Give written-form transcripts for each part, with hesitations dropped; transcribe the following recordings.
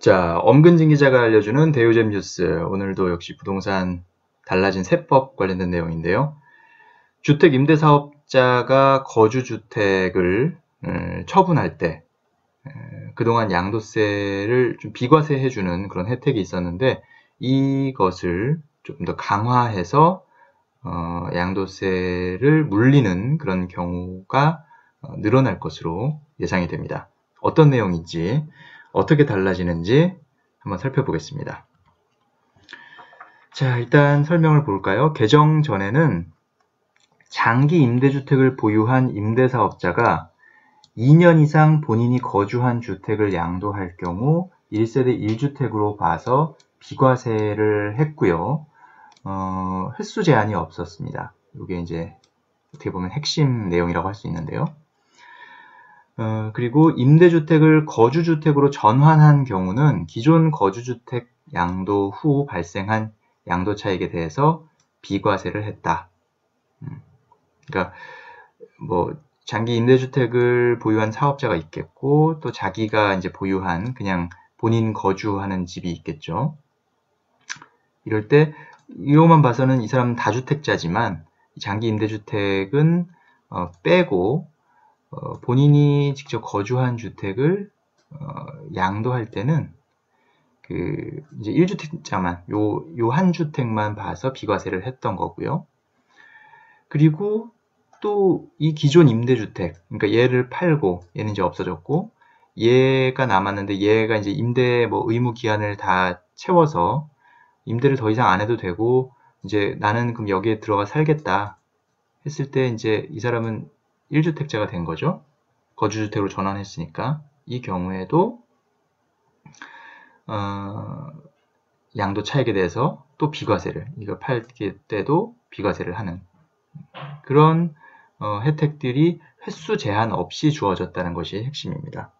자, 엄근진 기자가 알려주는 대우잼 뉴스. 오늘도 역시 부동산 달라진 세법 관련된 내용인데요. 주택 임대 사업자가 거주주택을 처분할 때 그동안 양도세를 좀 비과세해주는 그런 혜택이 있었는데 이것을 조금 더 강화해서 양도세를 물리는 그런 경우가 늘어날 것으로 예상이 됩니다. 어떤 내용인지 어떻게 달라지는지 한번 살펴보겠습니다. 자, 일단 설명을 볼까요? 개정 전에는 장기 임대주택을 보유한 임대사업자가 2년 이상 본인이 거주한 주택을 양도할 경우 1세대 1주택으로 봐서 비과세를 했고요. 횟수 제한이 없었습니다. 이게 이제 어떻게 보면 핵심 내용이라고 할 수 있는데요. 그리고 임대주택을 거주주택으로 전환한 경우는 기존 거주주택 양도 후 발생한 양도차익에 대해서 비과세를 했다. 그러니까 뭐 장기 임대주택을 보유한 사업자가 있겠고 또 자기가 이제 보유한 그냥 본인 거주하는 집이 있겠죠. 이럴 때 이것만 봐서는 이 사람은 다주택자지만 장기 임대주택은 빼고 본인이 직접 거주한 주택을 양도할 때는 그 이제 1주택자만 요 한 주택만 봐서 비과세를 했던 거고요. 그리고 또 이 기존 임대주택, 그러니까 얘를 팔고 얘는 이제 없어졌고 얘가 남았는데 얘가 이제 임대 뭐 의무 기한을 다 채워서 임대를 더 이상 안 해도 되고 이제 나는 그럼 여기에 들어가 살겠다 했을 때 이제 이 사람은 1주택자가 된 거죠. 거주주택으로 전환했으니까 이 경우에도 양도 차익에 대해서 또 비과세를 이거 팔 때도 비과세를 하는 그런 혜택들이 횟수 제한 없이 주어졌다는 것이 핵심입니다.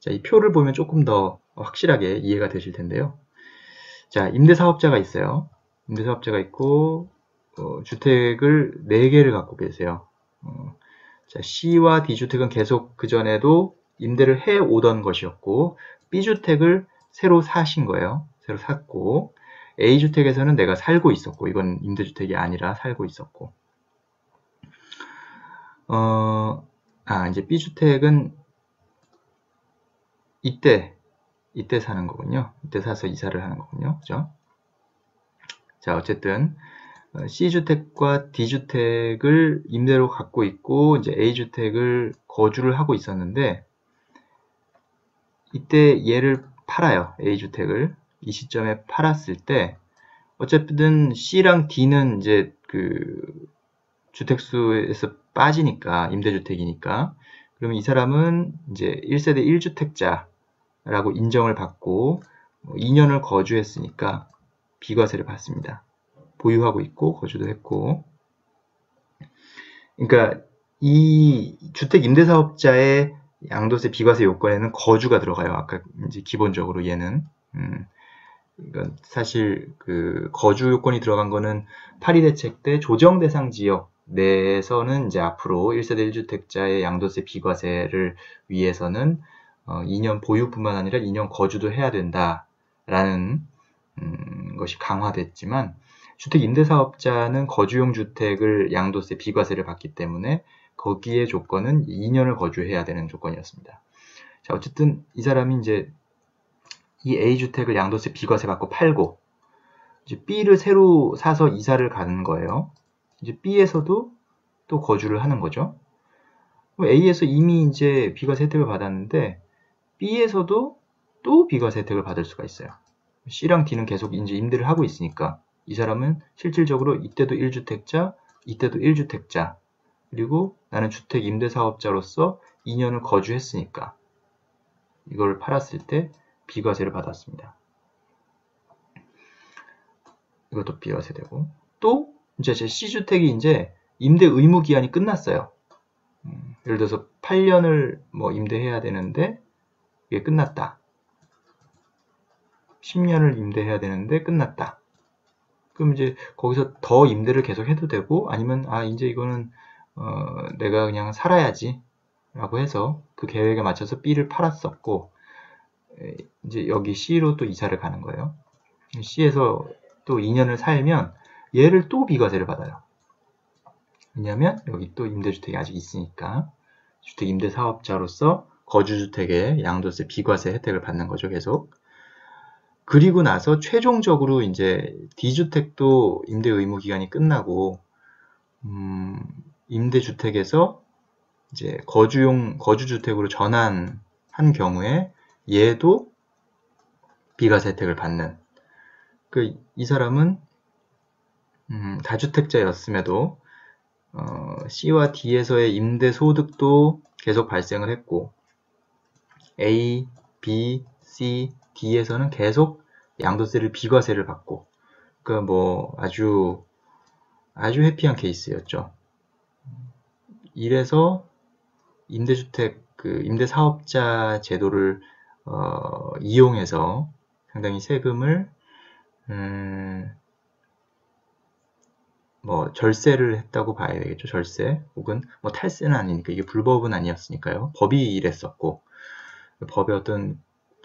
자, 이 표를 보면 조금 더 확실하게 이해가 되실 텐데요. 자, 임대사업자가 있어요. 임대사업자가 있고 주택을 4개를 갖고 계세요. 자, C와 D주택은 계속 그전에도 임대를 해 오던 것이었고 B주택을 새로 사신 거예요. 새로 샀고 A주택에서는 내가 살고 있었고 이건 임대주택이 아니라 살고 있었고 이제 B주택은 이때 사는 거군요. 이때 사서 이사를 하는 거군요. 그죠? 자, 어쨌든 C주택과 D주택을 임대로 갖고 있고 이제 A주택을 거주를 하고 있었는데 이때 얘를 팔아요. A주택을 이 시점에 팔았을 때 어쨌든 C랑 D는 이제 그 주택수에서 빠지니까 임대주택이니까 그러면 이 사람은 이제 1세대 1주택자라고 인정을 받고 2년을 거주했으니까 비과세를 받습니다. 보유하고 있고 거주도 했고 그러니까 이 주택 임대사업자의 양도세 비과세 요건에는 거주가 들어가요. 아까 이제 기본적으로 얘는 이건 사실 그 거주 요건이 들어간 거는 파리 대책 때 조정 대상 지역 내에서는 이제 앞으로 1세대 1주택자의 양도세 비과세를 위해서는 2년 보유뿐만 아니라 2년 거주도 해야 된다라는 것이 강화됐지만 주택 임대사업자는 거주용 주택을 양도세 비과세를 받기 때문에 거기에 조건은 2년을 거주해야 되는 조건이었습니다. 자, 어쨌든 이 사람이 이제 이 A주택을 양도세 비과세 받고 팔고 이제 B를 새로 사서 이사를 가는 거예요. 이제 B에서도 또 거주를 하는 거죠. A에서 이미 이제 비과세 혜택을 받았는데 B에서도 또 비과세 혜택을 받을 수가 있어요. C랑 D는 계속 이제 임대를 하고 있으니까 이 사람은 실질적으로 이때도 1주택자, 이때도 1주택자, 그리고 나는 주택 임대사업자로서 2년을 거주했으니까 이걸 팔았을 때 비과세를 받았습니다. 이것도 비과세되고 또 이제 제 C주택이 이제 임대 의무 기한이 끝났어요. 예를 들어서 8년을 뭐 임대해야 되는데 이게 끝났다. 10년을 임대해야 되는데 끝났다. 그럼 이제 거기서 더 임대를 계속 해도 되고 아니면 이제 이거는 내가 그냥 살아야지 라고 해서 그 계획에 맞춰서 B를 팔았었고 이제 여기 C로 또 이사를 가는 거예요. C에서 또 2년을 살면 얘를 또 비과세를 받아요. 왜냐하면 여기 또 임대주택이 아직 있으니까 주택 임대사업자로서 거주주택의 양도세 비과세 혜택을 받는 거죠, 계속. 그리고 나서 최종적으로 이제 D주택도 임대 의무 기간이 끝나고 임대주택에서 이제 거주주택으로 전환한 경우에 얘도 비과세 혜택을 받는. 이 사람은 다주택자였음에도 C와 D에서의 임대소득도 계속 발생을 했고 A, B, C, D에서는 계속 양도세를 비과세를 받고 뭐 아주 해피한 케이스였죠. 이래서 임대주택 임대사업자 제도를 이용해서 상당히 세금을 뭐 절세를 했다고 봐야 되겠죠. 절세 혹은 뭐 탈세는 아니니까 이게 불법은 아니었으니까요. 법이 이랬었고 법의 어떤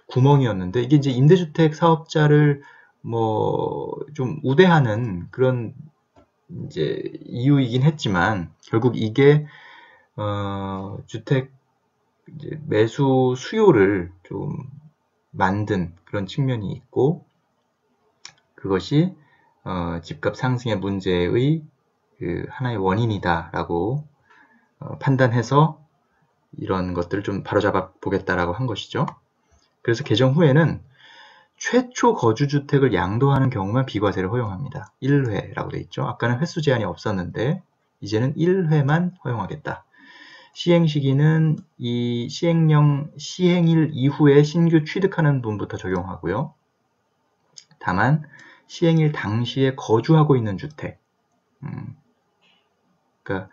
구멍이었는데 이게 이제 임대주택 사업자를 뭐 좀 우대하는 그런 이제 이유이긴 했지만 결국 이게 주택 이제 매수 수요를 좀 만든 그런 측면이 있고 그것이 집값 상승의 문제의 하나의 원인이다라고 판단해서 이런 것들을 좀 바로잡아 보겠다라고 한 것이죠. 그래서 개정 후에는 최초 거주주택을 양도하는 경우만 비과세를 허용합니다. 1회라고 되어 있죠. 아까는 횟수 제한이 없었는데 이제는 1회만 허용하겠다. 시행 시기는 이 시행일 이후에 신규 취득하는 분부터 적용하고요. 다만 시행일 당시에 거주하고 있는 주택, 그러니까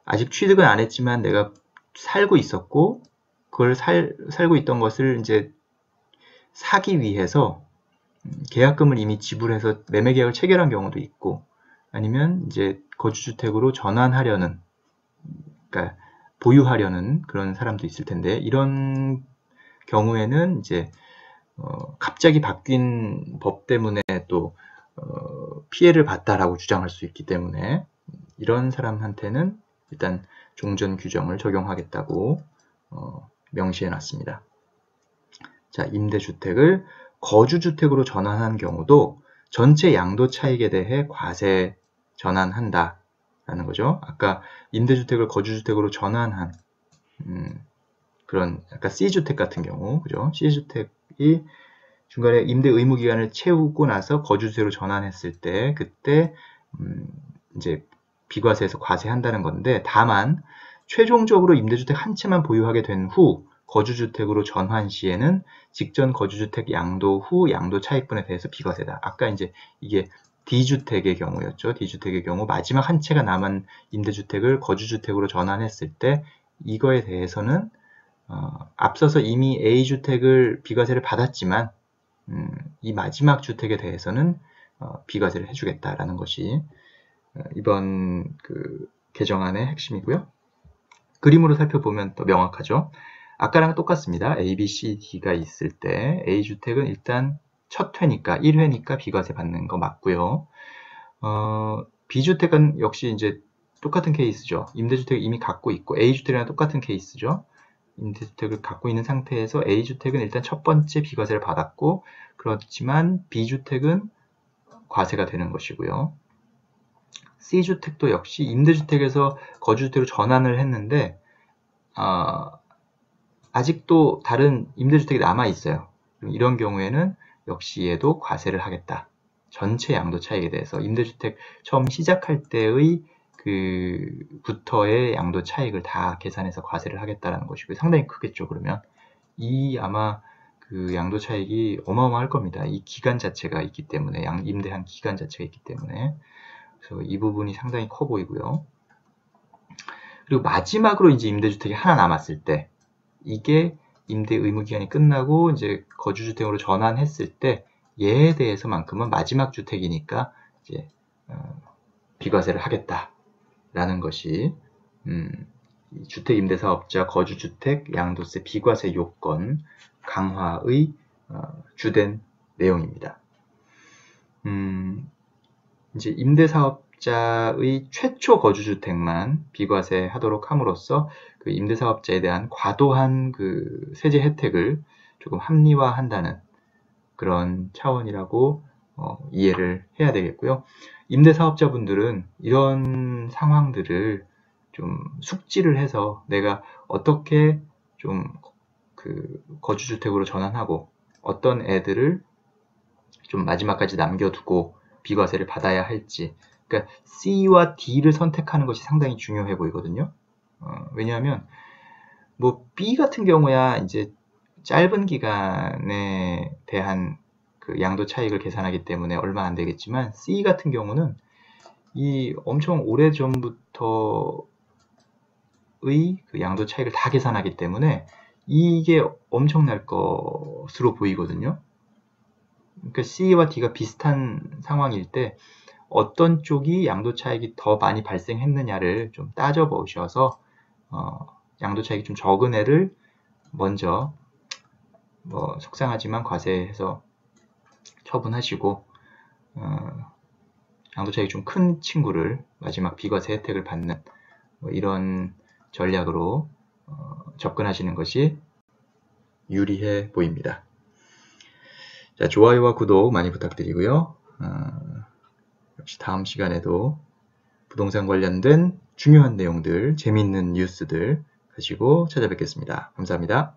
아직 취득은 안 했지만 내가 살고 있었고 그걸 살고 있던 것을 이제 사기 위해서 계약금을 이미 지불해서 매매 계약을 체결한 경우도 있고 아니면 이제 거주주택으로 전환하려는 그러니까 보유하려는 그런 사람도 있을 텐데 이런 경우에는 이제 갑자기 바뀐 법 때문에 또 피해를 봤다라고 주장할 수 있기 때문에 이런 사람한테는 일단 종전 규정을 적용하겠다고 명시해 놨습니다. 자, 임대주택을 거주주택으로 전환한 경우도 전체 양도 차익에 대해 과세 전환한다 라는 거죠. 아까 임대주택을 거주주택으로 전환한 그런 약간 C주택 같은 경우, 그죠? C주택이 중간에 임대 의무 기간을 채우고 나서 거주주택으로 전환했을 때 그때 이제 비과세에서 과세한다는 건데 다만 최종적으로 임대주택 한 채만 보유하게 된 후 거주주택으로 전환 시에는 직전 거주주택 양도 후 양도 차익분에 대해서 비과세다. 아까 이제 이게 D주택의 경우였죠. D주택의 경우 마지막 한 채가 남은 임대주택을 거주주택으로 전환했을 때 이거에 대해서는 앞서서 이미 A주택을 비과세를 받았지만 이 마지막 주택에 대해서는 비과세를 해주겠다라는 것이 이번 개정안의 핵심이고요. 그림으로 살펴보면 더 명확하죠. 아까랑 똑같습니다. A, B, C, D가 있을 때 A주택은 일단 첫 회니까 1회니까 비과세 받는 거 맞고요. B주택은 역시 이제 똑같은 케이스죠. 임대주택을 이미 갖고 있고 A주택이랑 똑같은 케이스죠. 임대주택을 갖고 있는 상태에서 A주택은 일단 첫 번째 비과세를 받았고 그렇지만 B주택은 과세가 되는 것이고요. C주택도 역시 임대주택에서 거주주택으로 전환을 했는데 아직도 다른 임대주택이 남아있어요. 이런 경우에는 역시 얘도 과세를 하겠다. 전체 양도 차익에 대해서 임대주택 처음 시작할 때의 부터의 양도 차익을 다 계산해서 과세를 하겠다라는 것이고요. 상당히 크겠죠. 그러면 아마 양도 차익이 어마어마할 겁니다. 이 기간 자체가 있기 때문에 임대한 기간 자체가 있기 때문에 그래서 이 부분이 상당히 커 보이고요. 그리고 마지막으로 이제 임대주택이 하나 남았을 때 이게 임대 의무 기간이 끝나고 이제 거주주택으로 전환했을 때 얘에 대해서만큼은 마지막 주택이니까 이제 비과세를 하겠다라는 것이 주택임대사업자 거주주택 양도세 비과세 요건 강화의 주된 내용입니다. 이제 임대사업자의 최초 거주주택만 비과세하도록 함으로써 그 임대사업자에 대한 과도한 그 세제 혜택을 조금 합리화한다는 그런 차원이라고 이해를 해야 되겠고요. 임대사업자분들은 이런 상황들을 좀 숙지를 해서 내가 어떻게 좀 그 거주주택으로 전환하고 어떤 애들을 좀 마지막까지 남겨두고 비과세를 받아야 할지, 그러니까 C와 D를 선택하는 것이 상당히 중요해 보이거든요. 왜냐하면 뭐 B 같은 경우야 이제 짧은 기간에 대한 그 양도 차익을 계산하기 때문에 얼마 안 되겠지만 C 같은 경우는 이 엄청 오래 전부터의 그 양도 차익을 다 계산하기 때문에 이게 엄청날 것으로 보이거든요. 그러니까 C와 D가 비슷한 상황일 때 어떤 쪽이 양도 차익이 더 많이 발생했느냐를 좀 따져보셔서 양도 차익이 좀 적은 애를 먼저 뭐 속상하지만 과세해서 처분하시고 양도 차익이 좀 큰 친구를 마지막 비과세 혜택을 받는 뭐 이런 전략으로 접근하시는 것이 유리해 보입니다. 자, 좋아요와 구독 많이 부탁드리고요. 역시 다음 시간에도 부동산 관련된 중요한 내용들, 재미있는 뉴스들 가지고 찾아뵙겠습니다. 감사합니다.